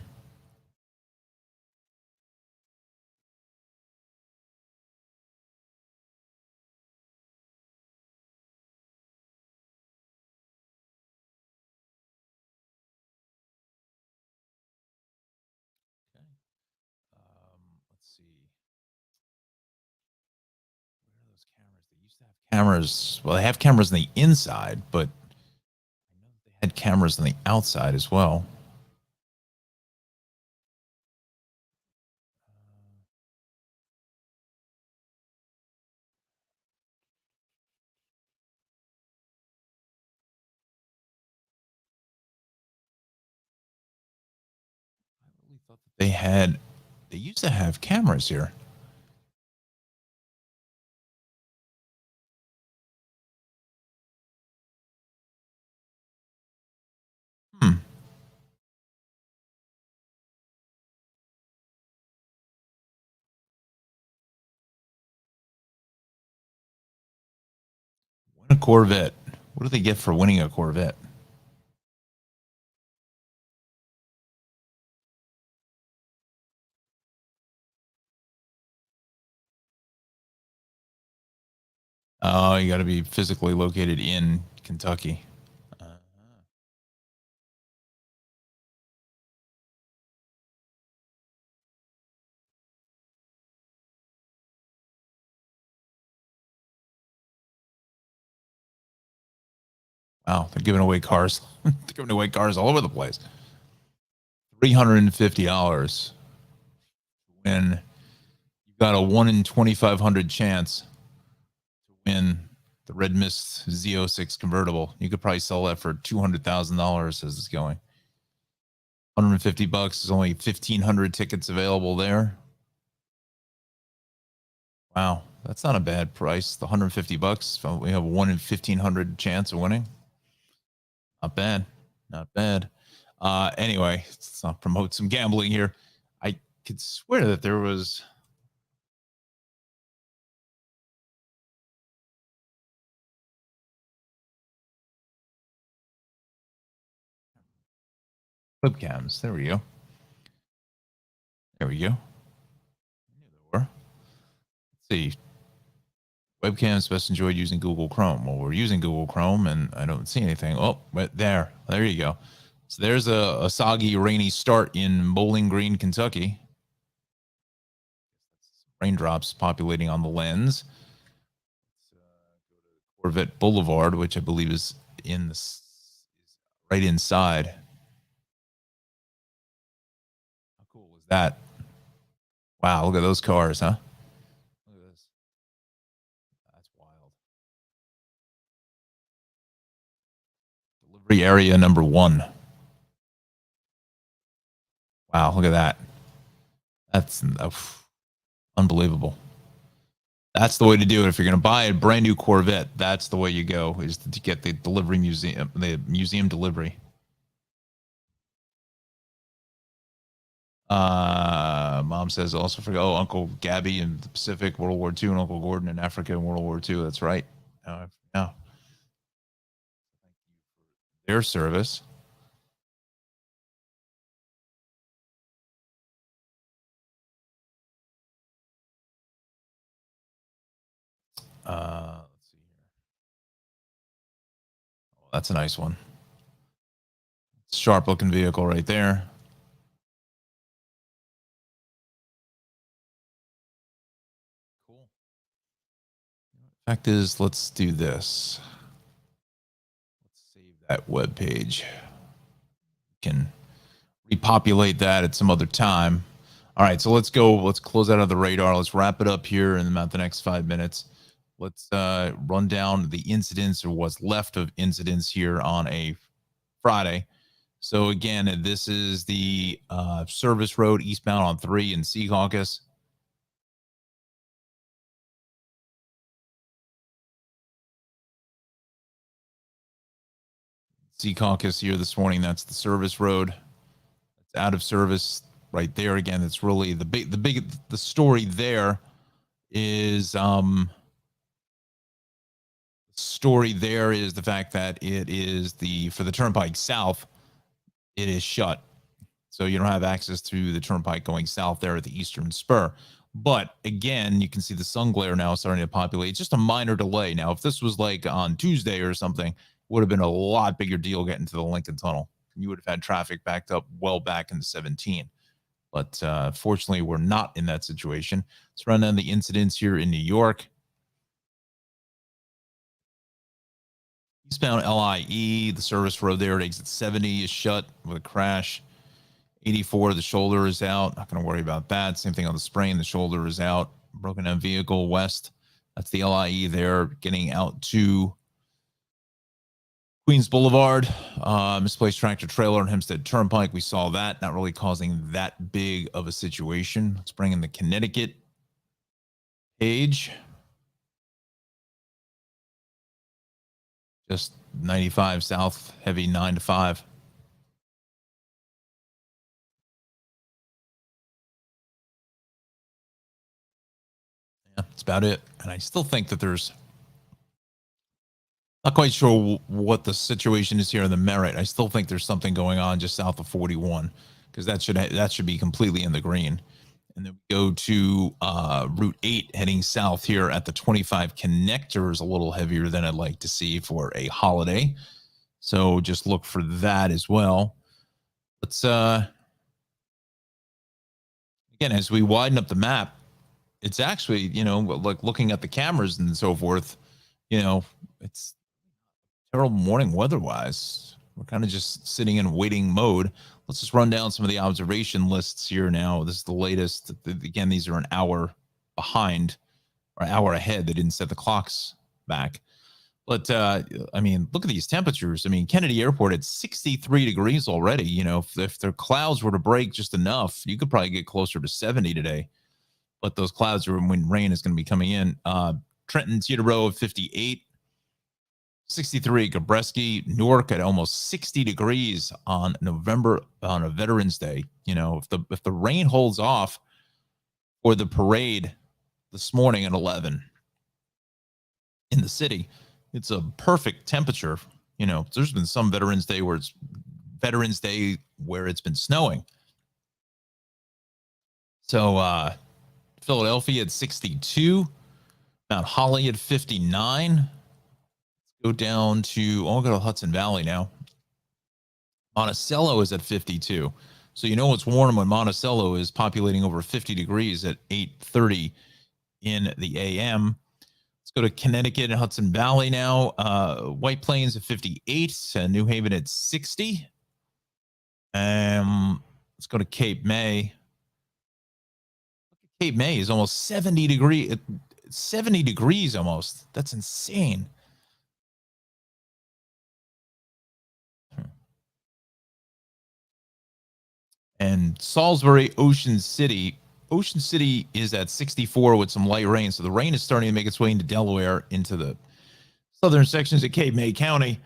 Let's see. Where are those cameras? They used to have cameras. Well, they have cameras on the inside, but I know they had cameras on the outside as well. I really thought that they used to have cameras here. Hmm. Win a Corvette. What do they get for winning a Corvette? Oh, you got to be physically located in Kentucky. Wow, they're giving away cars. They're giving away cars all over the place. $350 when you've got a 1 in 2,500 chance to win the Red Mist Z06 convertible. You could probably sell that for $200,000 as it's going. $150 is only 1,500 tickets available there. Wow, That's not a bad price. The $150. So we have a 1 in 1,500 chance of winning. Not bad. Not bad. Anyway, let's not promote some gambling here. I could swear that there was. Webcams. There we go. There we go. Let's see. Webcams best enjoyed using Google Chrome. Well, we're using Google Chrome and I don't see anything. Oh, but there you go. So there's a soggy, rainy start in Bowling Green, Kentucky. Raindrops populating on the lens. Let's go to Corvette Boulevard, which I believe is in the right inside. How cool was that? Wow, look at those cars, huh? Look at this. That's wild. Delivery area number 1. Wow, look at that. That's unbelievable. That's the way to do it. If you're going to buy a brand new Corvette, that's the way you go, is to get the museum delivery. Mom says also forgot. Oh, Uncle Gabby in the Pacific, World War II, and Uncle Gordon in Africa in World War II. That's right. Yeah. Thank you for their service. Let's see here. Oh, that's a nice one. Sharp looking vehicle right there. Cool. Fact is, let's do this. Let's save that web page. We can repopulate that at some other time. All right, so let's go. Let's close out of the radar. Let's wrap it up here in about the next 5 minutes. Let's run down the incidents or what's left of incidents here on a Friday. So again, this is the service road eastbound on 3 in Secaucus. Secaucus here this morning. That's the service road. It's out of service right there. Again, it's really the story there is the story there is the fact that it is for the Turnpike South, it is shut. So you don't have access to the Turnpike going south there at the Eastern Spur. But again, you can see the sun glare now starting to populate. Just a minor delay. Now, if this was like on Tuesday or something, it would have been a lot bigger deal getting to the Lincoln Tunnel. You would have had traffic backed up well back in the 17. But fortunately, we're not in that situation. Let's run down the incidents here in New York. Eastbound LIE, the service road there at exit 70 is shut with a crash. 84, the shoulder is out. Not going to worry about that. Same thing on the Sprain, the shoulder is out. Broken down vehicle west. That's the LIE there, getting out to Queens Boulevard. Misplaced tractor trailer on Hempstead Turnpike. We saw that. Not really causing that big of a situation. Let's bring in the Connecticut page. Just 95 south, heavy 9 to 5. Yeah, that's about it. And I still think that there's not quite sure what the situation is here in the Merritt. I still think there's something going on just south of 41 because that should be completely in the green. And then we go to Route 8 heading south here at the 25 connector is a little heavier than I'd like to see for a holiday. So just look for that as well. Let's again, as we widen up the map, it's actually, like looking at the cameras and so forth, it's terrible morning weather-wise. We're kind of just sitting in waiting mode. Let's just run down some of the observation lists here now. This is the latest. Again, these are an hour behind or an hour ahead. They didn't set the clocks back. But, I mean, look at these temperatures. I mean, Kennedy Airport at 63 degrees already. If the clouds were to break just enough, you could probably get closer to 70 today. but those clouds are when rain is going to be coming in. Trenton, Teterboro 58, 63 Gabreski, Newark at almost 60 degrees on a Veterans Day. You know, if the rain holds off for the parade this morning at 11 in the city, it's a perfect temperature. You know, there's been some Veterans Day where it's been snowing. So Philadelphia at 62, Mount Holly at 59. Go down to, I'll go to Hudson Valley now. Monticello is at 52. So you know it's warm when Monticello is populating over 50 degrees at 8:30 in the AM. Let's go to Connecticut and Hudson Valley now. White Plains at 58, New Haven at 60. Let's go to Cape May. Cape May is almost 70 degrees almost. That's insane. And Salisbury, Ocean City is at 64 with some light rain. So the rain is starting to make its way into Delaware, into the southern sections of Cape May County.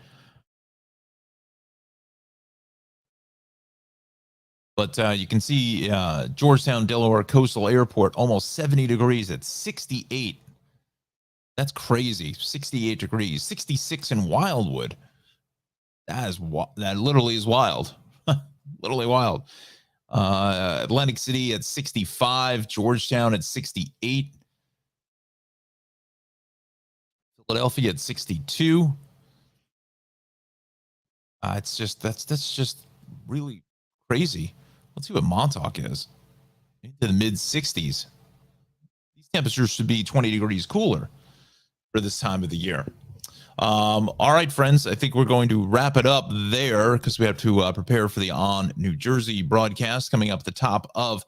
But you can see Georgetown, Delaware Coastal Airport, almost 70 degrees at 68. That's crazy. 68 degrees. 66 in Wildwood. That literally is wild. Literally wild. Atlantic City at 65. Georgetown at 68. Philadelphia at 62. That's just really crazy. Let's see what Montauk is. Into the mid 60s. These temperatures should be 20 degrees cooler for this time of the year. All right, friends, I think we're going to wrap it up there because we have to prepare for the On New Jersey broadcast coming up at the top of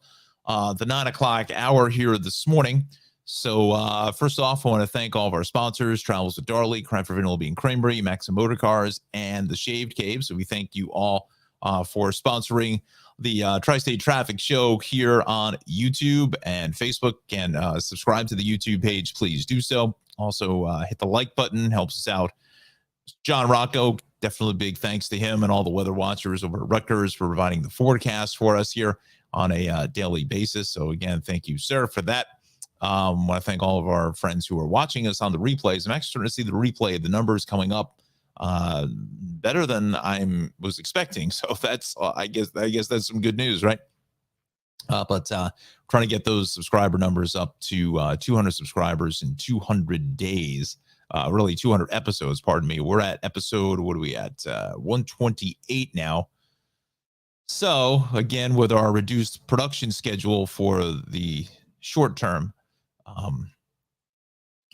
the 9 o'clock hour here this morning. So first off, I want to thank all of our sponsors, Travels with Darley, Crime for Vanilla Bean Creamery, Maxim Motor Cars, and The Shaved Cave. So we thank you all for sponsoring the Tri-State Traffic Show here on YouTube and Facebook, and subscribe to the YouTube page. Please do so. Also, hit the like button, helps us out. John Rocco, definitely big thanks to him and all the weather watchers over at Rutgers for providing the forecast for us here on a daily basis. So again, thank you, sir, for that. I want to thank all of our friends who are watching us on the replays. I'm actually starting to see the replay, the numbers coming up better than I was expecting. So that's, I guess that's some good news, right? But trying to get those subscriber numbers up to 200 subscribers in 200 days, really 200 episodes, pardon me. We're at episode, what are we at? 128 now. So again, with our reduced production schedule for the short term,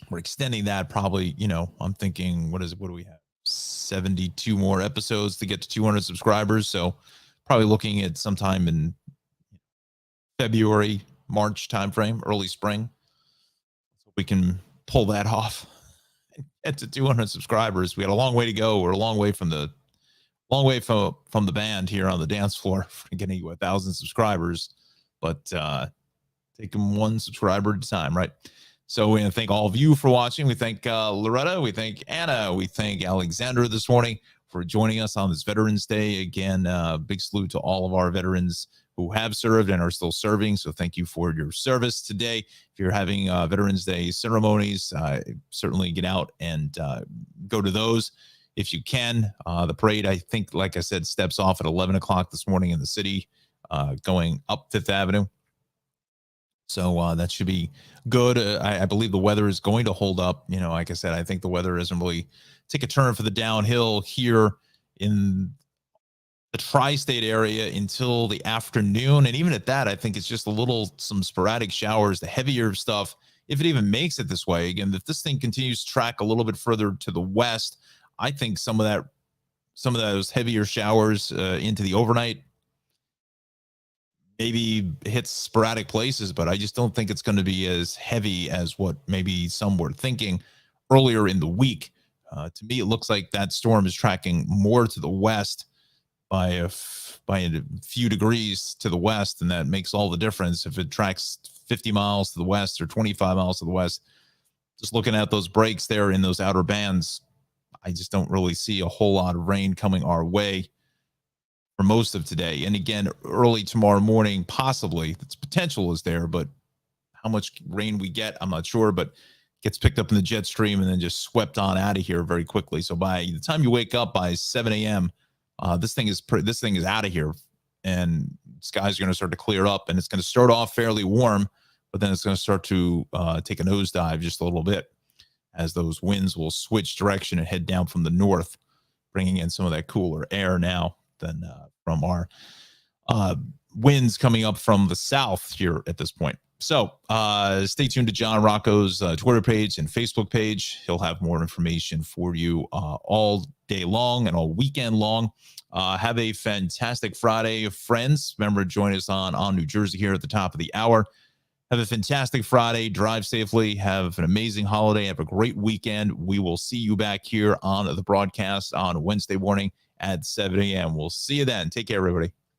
we're extending that probably, I'm thinking, what do we have? 72 more episodes to get to 200 subscribers. So probably looking at sometime in February, March timeframe, early spring. So we can pull that off and get to 200 subscribers. We got a long way to go. We're a long way from the band here on the dance floor for getting you 1,000 subscribers, but take them one subscriber at a time, right? So we want to thank all of you for watching. We thank Loretta. We thank Anna. We thank Alexandra this morning for joining us on this Veterans Day. Again, big salute to all of our veterans who have served and are still serving. So thank you for your service today. If you're having Veterans Day ceremonies, certainly get out and go to those if you can. The parade, I think, like I said, steps off at 11 o'clock this morning in the city, going up Fifth Avenue. So that should be good. I believe the weather is going to hold up. Like I said, I think the weather isn't really take a turn for the downhill here in the tri-state area until the afternoon. And even at that, I think it's just some sporadic showers, the heavier stuff, if it even makes it this way. Again, if this thing continues to track a little bit further to the west, I think some of those heavier showers into the overnight maybe hits sporadic places, but I just don't think it's going to be as heavy as what maybe some were thinking earlier in the week. To me, it looks like that storm is tracking more to the west by a few degrees to the west, and that makes all the difference. If it tracks 50 miles to the west or 25 miles to the west. Just looking at those breaks there in those outer bands, I just don't really see a whole lot of rain coming our way for most of today. And again, early tomorrow morning, possibly. Its potential is there, but how much rain we get, I'm not sure, but gets picked up in the jet stream and then just swept on out of here very quickly. So by the time you wake up by 7 a.m., this thing is out of here, and skies are going to start to clear up, and it's going to start off fairly warm, but then it's going to start to take a nosedive just a little bit as those winds will switch direction and head down from the north, bringing in some of that cooler air now than from our winds coming up from the south here at this point. So stay tuned to John Rocco's Twitter page and Facebook page. He'll have more information for you all day long and all weekend long. Have a fantastic Friday, friends. Remember, join us on New Jersey here at the top of the hour. Have a fantastic Friday. Drive safely. Have an amazing holiday. Have a great weekend. We will see you back here on the broadcast on Wednesday morning at 7 a.m. We'll see you then. Take care, everybody.